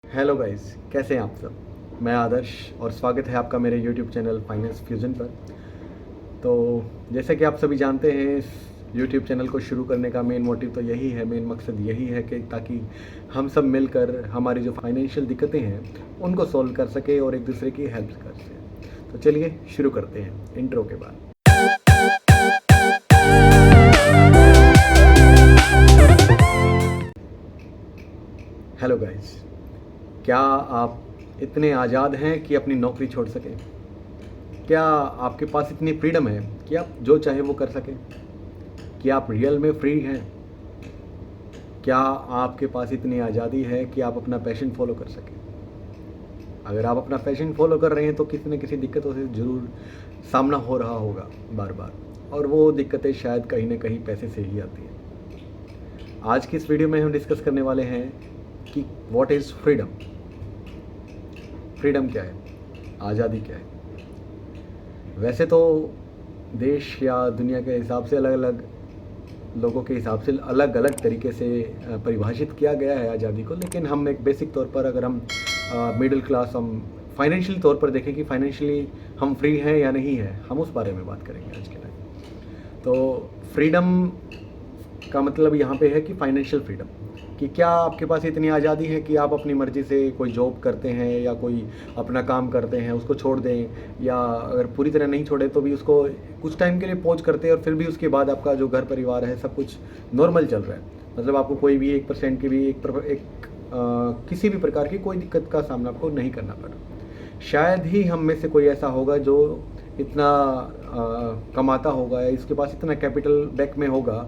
Hello guys, कैसे हैं आप सब। मैं आदर्श और स्वागत है आपका मेरे यूट्यूब चैनल फाइनेंस फ्यूजन पर। तो जैसे कि आप सभी जानते हैं, इस यूट्यूब चैनल को शुरू करने का मेन मोटिव तो यही है, मेन मकसद यही है कि ताकि हम सब मिलकर हमारी जो फाइनेंशियल दिक्कतें हैं उनको सॉल्व कर सके और एक दूसरे की हेल्प कर सकें। तो चलिए शुरू करते हैं इंट्रो के बाद। हेलो गाइस, क्या आप इतने आज़ाद हैं कि अपनी नौकरी छोड़ सकें? क्या आपके पास इतनी फ्रीडम है कि आप जो चाहे वो कर सकें? क्या आप रियल में फ्री हैं? क्या आपके पास इतनी आज़ादी है कि आप अपना पैशन फॉलो कर सकें? अगर आप अपना पैशन फॉलो कर रहे हैं तो किसी न किसी दिक्कतों से ज़रूर सामना हो रहा होगा बार बार, और वो दिक्कतें शायद कहीं ना कहीं पैसे से ही आती हैं। आज की इस वीडियो में हम डिस्कस करने वाले हैं कि व्हाट इज़ फ्रीडम। फ्रीडम क्या है, आज़ादी क्या है। वैसे तो देश या दुनिया के हिसाब से अलग अलग लोगों के हिसाब से अलग अलग तरीके से परिभाषित किया गया है आज़ादी को, लेकिन हम एक बेसिक तौर पर, अगर हम मिडिल क्लास, हम फाइनेंशियल तौर पर देखें कि फाइनेंशियली हम फ्री हैं या नहीं है, हम उस बारे में बात करेंगे आज के टाइम। तो फ्रीडम का मतलब यहाँ पे है कि फाइनेंशियल फ्रीडम, कि क्या आपके पास इतनी आज़ादी है कि आप अपनी मर्ज़ी से कोई जॉब करते हैं या कोई अपना काम करते हैं उसको छोड़ दें, या अगर पूरी तरह नहीं छोड़े तो भी उसको कुछ टाइम के लिए पॉज करते हैं और फिर भी उसके बाद आपका जो घर परिवार है सब कुछ नॉर्मल चल रहा है। मतलब आपको कोई भी 1% की भी किसी भी प्रकार की कोई दिक्कत का सामना आपको नहीं करना पड़ा। शायद ही हम में से कोई ऐसा होगा जो इतना कमाता होगा या इसके पास इतना कैपिटल बैक में होगा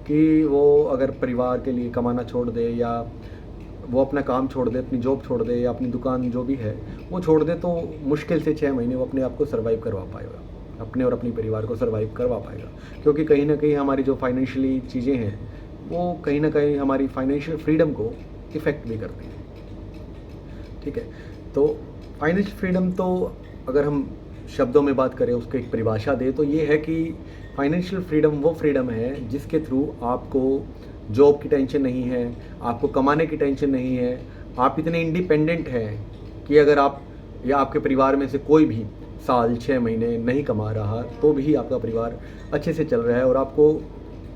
कि वो अगर परिवार के लिए कमाना छोड़ दे, या वो अपना काम छोड़ दे, अपनी जॉब छोड़ दे, या अपनी दुकान जो भी है वो छोड़ दे, तो मुश्किल से 6 महीने वो अपने आप को सर्वाइव करवा पाएगा, अपने और अपनी परिवार को सर्वाइव करवा पाएगा। क्योंकि कहीं ना कहीं हमारी जो फाइनेंशियली चीज़ें हैं वो कहीं ना कहीं हमारी फाइनेंशियल फ्रीडम को इफ़ेक्ट भी करती हैं। ठीक है, तो फाइनेंशियल फ्रीडम तो अगर हम शब्दों में बात करें, उसको एक परिभाषा दें, तो ये है कि फाइनेंशियल फ्रीडम वो फ्रीडम है जिसके थ्रू आपको जॉब की टेंशन नहीं है, आपको कमाने की टेंशन नहीं है, आप इतने इंडिपेंडेंट हैं कि अगर आप या आपके परिवार में से कोई भी साल 6 महीने नहीं कमा रहा तो भी आपका परिवार अच्छे से चल रहा है। और आपको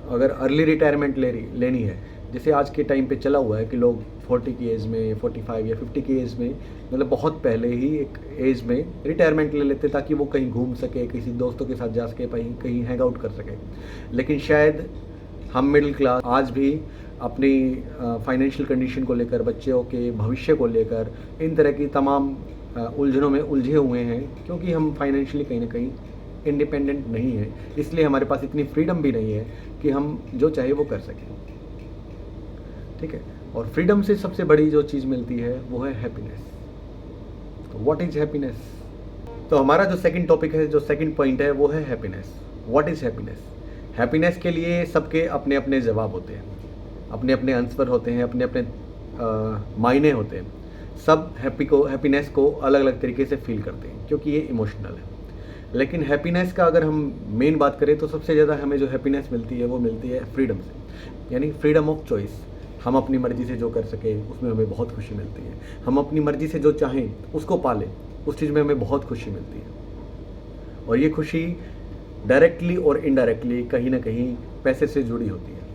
अगर अर्ली रिटायरमेंट लेनी है, जैसे आज के टाइम पे चला हुआ है कि लोग 40 की एज में, 45 या 50 की एज में, मतलब बहुत पहले ही एक एज में रिटायरमेंट ले लेते ताकि वो कहीं घूम सके, किसी दोस्तों के साथ जा सके, कहीं हैंग आउट कर सके। लेकिन शायद हम मिडिल क्लास आज भी अपनी फाइनेंशियल कंडीशन को लेकर, बच्चों के भविष्य को लेकर, इन तरह की तमाम उलझनों में उलझे हुए हैं, क्योंकि हम फाइनेंशियली कहीं ना कहीं इंडिपेंडेंट नहीं है। इसलिए हमारे पास इतनी फ्रीडम भी नहीं है कि हम जो चाहे वो कर सकें। ठीक है, और फ्रीडम से सबसे बड़ी जो चीज़ मिलती है वो है हैप्पीनेस। तो व्हाट इज़ हैप्पीनेस? तो हमारा जो सेकंड टॉपिक है, जो सेकंड पॉइंट है, वो है happiness. What is happiness? Happiness के लिए सबके अपने अपने जवाब होते हैं, अपने अपने आंसर होते हैं, अपने अपने मायने होते हैं। सब हैप्पीनेस को अलग अलग तरीके से फील करते हैं क्योंकि ये इमोशनल है। लेकिन हैप्पीनेस का अगर हम मेन बात करें तो सबसे ज़्यादा हमें जो हैप्पीनेस मिलती है वो मिलती है फ्रीडम से, यानी फ्रीडम ऑफ चॉइस। हम अपनी मर्ज़ी से जो कर सकें उसमें हमें बहुत खुशी मिलती है। हम अपनी मर्ज़ी से जो चाहें उसको पालें, उस चीज़ में हमें बहुत खुशी मिलती है। और ये खुशी डायरेक्टली और इनडायरेक्टली कहीं ना कहीं पैसे से जुड़ी होती है।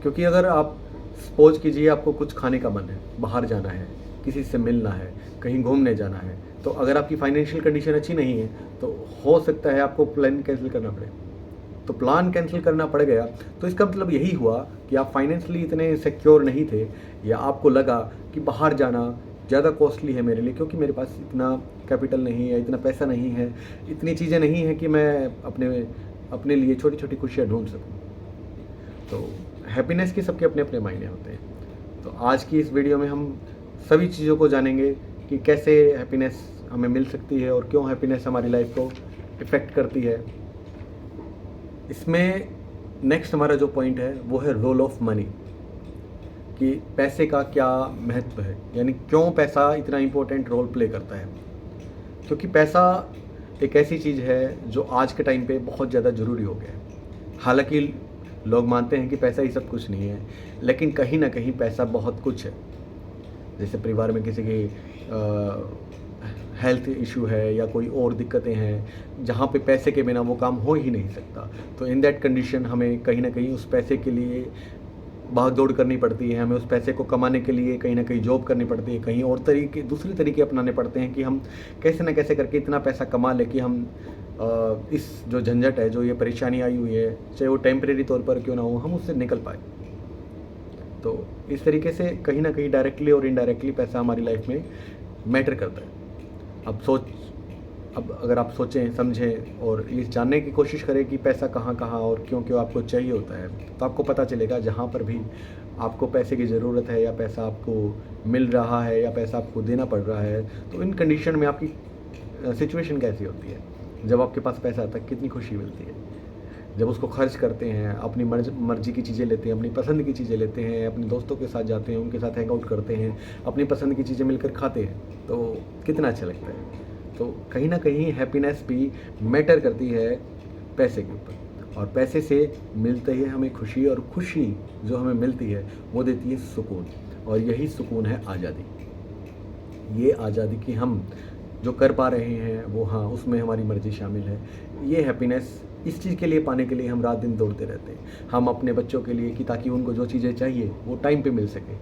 क्योंकि अगर आप सपोज कीजिए आपको कुछ खाने का मन है, बाहर जाना है, किसी से मिलना है, कहीं घूमने जाना है, तो अगर आपकी फाइनेंशियल कंडीशन अच्छी नहीं है तो हो सकता है आपको प्लान कैंसिल करना पड़े। तो प्लान कैंसिल करना पड़ गया तो इसका मतलब यही हुआ कि आप फाइनेंशियली इतने सिक्योर नहीं थे, या आपको लगा कि बाहर जाना ज़्यादा कॉस्टली है मेरे लिए, क्योंकि मेरे पास इतना कैपिटल नहीं है, इतना पैसा नहीं है, इतनी चीज़ें नहीं है कि मैं अपने लिए छोटी छोटी खुशियाँ ढूंढ सकूँ। तो हैप्पीनेस के सबके अपने अपने मायने होते हैं। तो आज की इस वीडियो में हम सभी चीज़ों को जानेंगे कि कैसे हैप्पीनेस हमें मिल सकती है और क्यों हैप्पीनेस हमारी लाइफ को इफ़ेक्ट करती है। इसमें नेक्स्ट हमारा जो पॉइंट है वो है रोल ऑफ मनी, कि पैसे का क्या महत्व है, यानी क्यों पैसा इतना इम्पोर्टेंट रोल प्ले करता है। क्योंकि पैसा एक ऐसी चीज़ है जो आज के टाइम पे बहुत ज़्यादा ज़रूरी हो गया है। हालांकि लोग मानते हैं कि पैसा ही सब कुछ नहीं है, लेकिन कहीं ना कहीं पैसा बहुत कुछ है। जैसे परिवार में किसी की हेल्थ इशू है या कोई और दिक्कतें हैं जहाँ पे पैसे के बिना वो काम हो ही नहीं सकता। तो इन दैट कंडीशन हमें कहीं ना कहीं उस पैसे के लिए भाग दौड़ करनी पड़ती है, हमें उस पैसे को कमाने के लिए कहीं ना कहीं जॉब करनी पड़ती है, कहीं और दूसरे तरीके अपनाने पड़ते हैं कि हम कैसे ना कैसे करके इतना पैसा कमा ले कि हम इस जो झंझट है, जो ये परेशानी आई हुई है, चाहे वो टेम्परेरी तौर पर क्यों ना हो, हम उससे निकल पाए। तो इस तरीके से कहीं ना कहीं डायरेक्टली और इनडायरेक्टली पैसा हमारी लाइफ में मैटर करता है। अब अगर आप सोचें, समझें और ये जानने की कोशिश करें कि पैसा कहाँ कहाँ और क्यों क्यों आपको चाहिए होता है, तो आपको पता चलेगा जहाँ पर भी आपको पैसे की ज़रूरत है या पैसा आपको मिल रहा है या पैसा आपको देना पड़ रहा है, तो इन कंडीशन में आपकी सिचुएशन कैसी होती है। जब आपके पास पैसा आता है कितनी खुशी मिलती है, जब उसको खर्च करते हैं, अपनी मर्जी की चीज़ें लेते हैं, अपनी पसंद की चीज़ें लेते हैं, अपने दोस्तों के साथ जाते हैं, उनके साथ हैंग आउट करते हैं, अपनी पसंद की चीज़ें मिलकर खाते हैं, तो कितना अच्छा लगता है। तो कहीं ना कहीं हैप्पीनेस भी मैटर करती है पैसे के ऊपर, और पैसे से मिलते ही हमें खुशी, और खुशी जो हमें मिलती है वो देती है सुकून, और यही सुकून है आज़ादी। ये आज़ादी की हम जो कर पा रहे हैं वो, हाँ, उसमें हमारी मर्ज़ी शामिल है। ये हैप्पीनेस इस चीज़ के लिए पाने के लिए हम रात दिन दौड़ते रहते हैं, हम अपने बच्चों के लिए, कि ताकि उनको जो चीज़ें चाहिए वो टाइम पे मिल सके,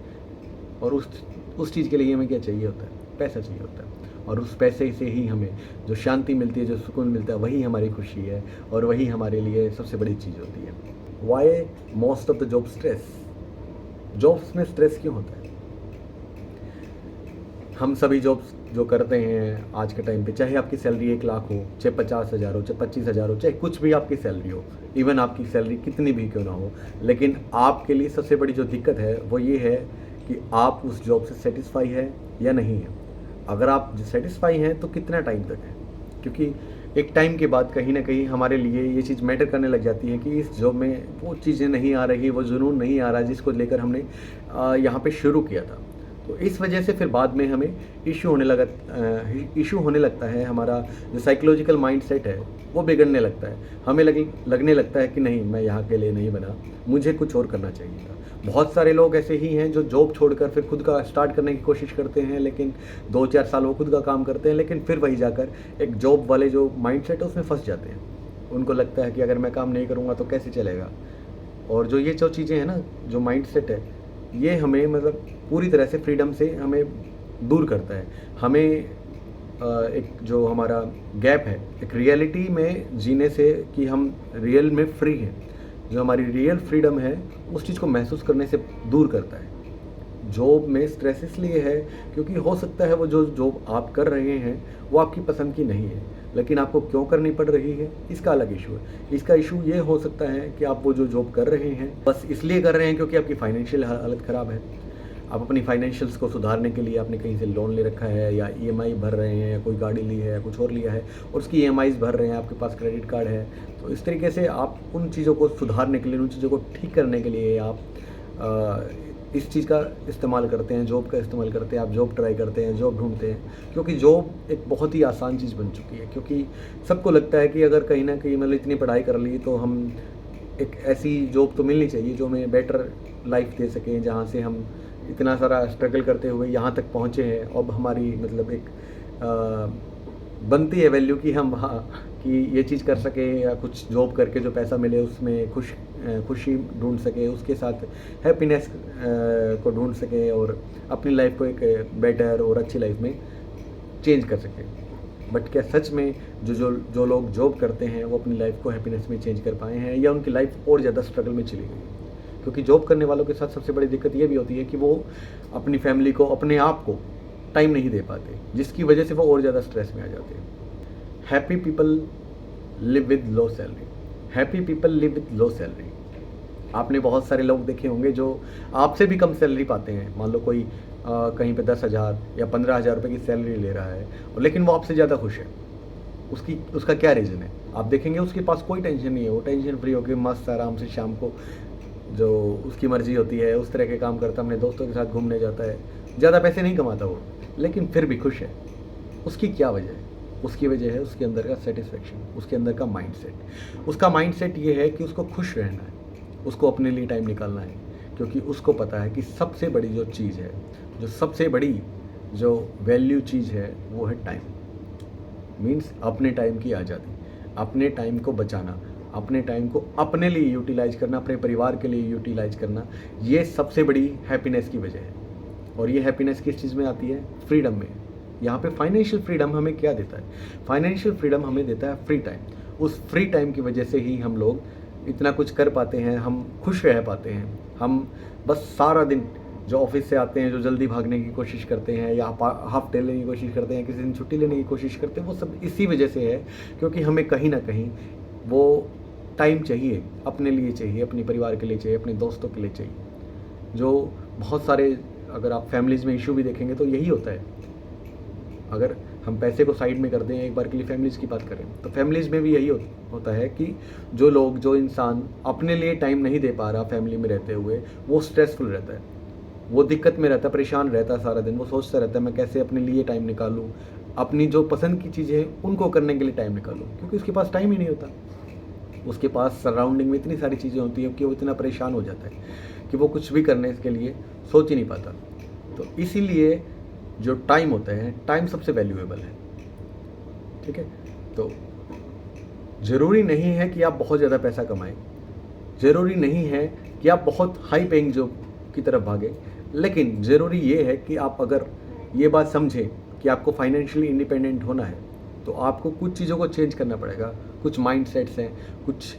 और उस चीज़ के लिए हमें क्या चाहिए होता है, पैसा चाहिए होता है। और उस पैसे से ही हमें जो शांति मिलती है, जो सुकून मिलता है, वही हमारी खुशी है, और वही हमारे लिए सबसे बड़ी चीज़ होती है। Why most of the job stress, jobs में स्ट्रेस क्यों होता है? हम सभी जॉब्स जो करते हैं आज के टाइम पे, चाहे आपकी सैलरी 1 लाख हो, चाहे 50,000 हो, चाहे 25,000 हो, चाहे कुछ भी आपकी सैलरी हो, इवन आपकी सैलरी कितनी भी क्यों ना हो, लेकिन आपके लिए सबसे बड़ी जो दिक्कत है वो ये है कि आप उस जॉब से सेटिस्फाई है या नहीं है। अगर आप सेटिस्फाई हैं तो कितना टाइम तक है, क्योंकि एक टाइम के बाद कहीं ना कहीं हमारे लिए ये चीज़ मैटर करने लग जाती है कि इस जॉब में वो चीज़ें नहीं आ रही, वो जुनून नहीं आ रहा जिसको लेकर हमने यहाँ पे शुरू किया था। तो इस वजह से फिर बाद में हमें इशू होने लगता है, हमारा जो साइकोलॉजिकल माइंडसेट है वो बिगड़ने लगता है। हमें लगने लगता है कि नहीं, मैं यहाँ के लिए नहीं बना, मुझे कुछ और करना चाहिए था। बहुत सारे लोग ऐसे ही हैं जो जॉब छोड़कर फिर खुद का स्टार्ट करने की कोशिश करते हैं, लेकिन 2-4 साल वो खुद का काम करते हैं, लेकिन फिर वही जाकर एक जॉब वाले जो माइंडसेट है उसमें फंस जाते हैं। उनको लगता है कि अगर मैं काम नहीं करूँगा तो कैसे चलेगा। और ये जो चीज़ें हैं ना, जो माइंडसेट है, ये हमें मतलब पूरी तरह से फ्रीडम से हमें दूर करता है। हमें एक जो हमारा गैप है, एक रियलिटी में जीने से, कि हम रियल में फ्री हैं, जो हमारी रियल फ्रीडम है उस चीज़ को महसूस करने से दूर करता है। जॉब में स्ट्रेस इसलिए है क्योंकि हो सकता है वो जो जॉब आप कर रहे हैं वो आपकी पसंद की नहीं है, लेकिन आपको क्यों करनी पड़ रही है इसका अलग इशू है। इसका इशू ये हो सकता है कि आप वो जो जॉब कर रहे हैं बस इसलिए कर रहे हैं क्योंकि आपकी फाइनेंशियल हालत ख़राब है। आप अपनी फाइनेंशियल्स को सुधारने के लिए आपने कहीं से लोन ले रखा है, या ईएमआई भर रहे हैं, या कोई गाड़ी ली है या कुछ और लिया है और उसकी ईएमआईज़ भर रहे हैं, आपके पास क्रेडिट कार्ड है। तो इस तरीके से आप उन चीज़ों को सुधारने के लिए, उन चीज़ों को ठीक करने के लिए आप इस चीज़ का इस्तेमाल करते हैं, जॉब का इस्तेमाल करते हैं, आप जॉब ट्राई करते हैं, जॉब ढूंढते हैं, क्योंकि जॉब एक बहुत ही आसान चीज़ बन चुकी है। क्योंकि सबको लगता है कि अगर कहीं ना कहीं मतलब इतनी पढ़ाई कर ली तो हम एक ऐसी जॉब तो मिलनी चाहिए जो हमें बेटर लाइफ दे सकें, जहाँ से हम इतना सारा स्ट्रगल करते हुए यहाँ तक पहुँचे हैं। अब हमारी मतलब एक बनती है वैल्यू कि हम, हाँ, कि ये चीज़ कर सकें, या कुछ जॉब करके जो पैसा मिले उसमें खुशी ढूंढ सके, उसके साथ हैप्पीनेस को ढूंढ सके, और अपनी लाइफ को एक बेटर और अच्छी लाइफ में चेंज कर सके। बट क्या सच में जो लोग जॉब करते हैं वो अपनी लाइफ को हैप्पीनेस में चेंज कर पाए हैं, या उनकी लाइफ और ज़्यादा स्ट्रगल में चली गई? क्योंकि जॉब करने वालों के साथ सबसे बड़ी दिक्कत ये भी होती है कि वो अपनी फैमिली को, अपने आप को टाइम नहीं दे पाते, जिसकी वजह से वो और ज़्यादा स्ट्रेस में आ जाते हैं। Happy people live with low salary. Happy people live with low salary. आपने बहुत सारे लोग देखे होंगे जो आपसे भी कम सैलरी पाते हैं। मान लो कोई कहीं पे 10,000 या 15,000 रुपये की सैलरी ले रहा है, लेकिन वो आपसे ज़्यादा खुश है। उसका क्या रीज़न है? आप देखेंगे उसके पास कोई टेंशन नहीं है, वो टेंशन फ्री होकर मस्त आराम से शाम को जो उसकी मर्ज़ी होती है उस तरह के काम करता है, अपने दोस्तों के साथ घूमने जाता है। ज़्यादा पैसे नहीं कमाता वो, लेकिन फिर भी खुश है। उसकी क्या वजह है? उसकी वजह है उसके अंदर का सेटिस्फेक्शन, उसके अंदर का माइंडसेट। उसका माइंडसेट ये है कि उसको खुश रहना है, उसको अपने लिए टाइम निकालना है। क्योंकि उसको पता है कि सबसे बड़ी जो चीज़ है, जो सबसे बड़ी जो वैल्यू चीज़ है वो है टाइम। मीन्स अपने टाइम की आज़ादी, अपने टाइम को बचाना, अपने टाइम को अपने लिए यूटिलाइज करना, अपने परिवार के लिए यूटिलाइज करना, ये सबसे बड़ी हैप्पीनेस की वजह है। और ये हैप्पीनेस किस चीज़ में आती है? फ्रीडम में। यहाँ पे फाइनेंशियल फ्रीडम हमें क्या देता है? फाइनेंशियल फ्रीडम हमें देता है फ्री टाइम। उस फ्री टाइम की वजह से ही हम लोग इतना कुछ कर पाते हैं, हम खुश रह पाते हैं। हम बस सारा दिन जो ऑफिस से आते हैं, जो जल्दी भागने की कोशिश करते हैं या हाफ डे लेने की कोशिश करते हैं, किसी दिन छुट्टी लेने की कोशिश करते हैं, वो सब इसी वजह से है क्योंकि हमें कहीं ना कहीं वो टाइम चाहिए, अपने लिए चाहिए, अपने परिवार के लिए चाहिए, अपने दोस्तों के लिए चाहिए। जो बहुत सारे, अगर आप फैमिलीज़ में इशू भी देखेंगे तो यही होता है। अगर हम पैसे को साइड में कर दें, एक बार के लिए फैमिलीज़ की बात करें, तो फैमिलीज़ में भी यही होता है कि जो इंसान अपने लिए टाइम नहीं दे पा रहा फैमिली में रहते हुए, वो स्ट्रेसफुल रहता है, वो दिक्कत में रहता है, परेशान रहता है सारा दिन। वो सोचता रहता है मैं कैसे अपने लिए टाइम निकालूं, अपनी जो पसंद की चीज़ें हैं उनको करने के लिए टाइम निकालूं, क्योंकि उसके पास टाइम ही नहीं होता। उसके पास सराउंडिंग में इतनी सारी चीज़ें होती हैं कि वो इतना परेशान हो जाता है कि वो कुछ भी करने के लिए सोच ही नहीं पाता। तो इसीलिए जो टाइम होता है, टाइम सबसे वैल्यूएबल है। ठीक है, तो ज़रूरी नहीं है कि आप बहुत ज़्यादा पैसा कमाएं, ज़रूरी नहीं है कि आप बहुत हाई पेइंग जॉब की तरफ भागें, लेकिन ज़रूरी ये है कि आप अगर ये बात समझें कि आपको फाइनेंशियली इंडिपेंडेंट होना है, तो आपको कुछ चीज़ों को चेंज करना पड़ेगा। कुछ माइंडसेट्स हैं, कुछ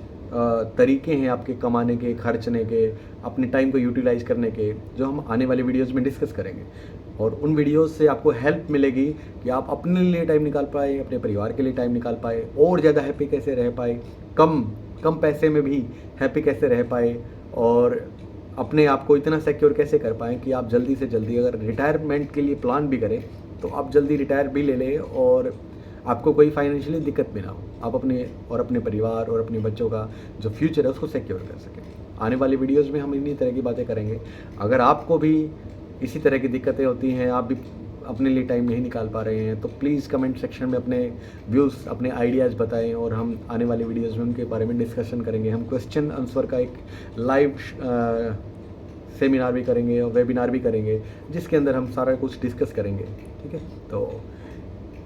तरीके हैं आपके कमाने के, खर्चने के, अपने टाइम को यूटिलाइज करने के, जो हम आने वाले वीडियोस में डिस्कस करेंगे। और उन वीडियोस से आपको हेल्प मिलेगी कि आप अपने लिए टाइम निकाल पाए, अपने परिवार के लिए टाइम निकाल पाए, और ज़्यादा हैप्पी कैसे रह पाए, कम पैसे में भी हैप्पी कैसे रह पाए, और अपने आप को इतना सिक्योर कैसे कर पाएँ कि आप जल्दी से जल्दी, अगर रिटायरमेंट के लिए प्लान भी करें तो आप जल्दी रिटायर भी ले लें और आपको कोई फाइनेंशियली दिक्कत भी ना हो, आप अपने परिवार और अपने बच्चों का जो फ्यूचर है उसको सिक्योर कर सकें। आने वाली वीडियोस में हम इन्हीं तरह की बातें करेंगे। अगर आपको भी इसी तरह की दिक्कतें होती हैं, आप भी अपने लिए टाइम नहीं निकाल पा रहे हैं, तो प्लीज़ कमेंट सेक्शन में अपने व्यूज़, अपने आइडियाज़ बताएं और हम आने वाली वीडियोज़ में उनके बारे में डिस्कशन करेंगे। हम क्वेश्चन आंसर का एक लाइव सेमिनार भी करेंगे और वेबिनार भी करेंगे, जिसके अंदर हम सारा कुछ डिस्कस करेंगे। ठीक है, तो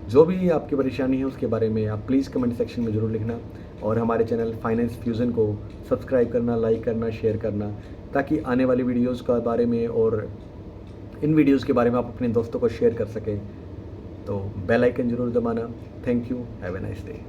जो भी आपकी परेशानी है उसके बारे में आप प्लीज़ कमेंट सेक्शन में ज़रूर लिखना, और हमारे चैनल फाइनेंस फ्यूज़न को सब्सक्राइब करना, लाइक करना, शेयर करना, ताकि आने वाली वीडियोज़ के बारे में और इन वीडियोज़ के बारे में आप अपने दोस्तों को शेयर कर सकें। तो बेल आइकन ज़रूर दबाना। Thank you, have a nice day.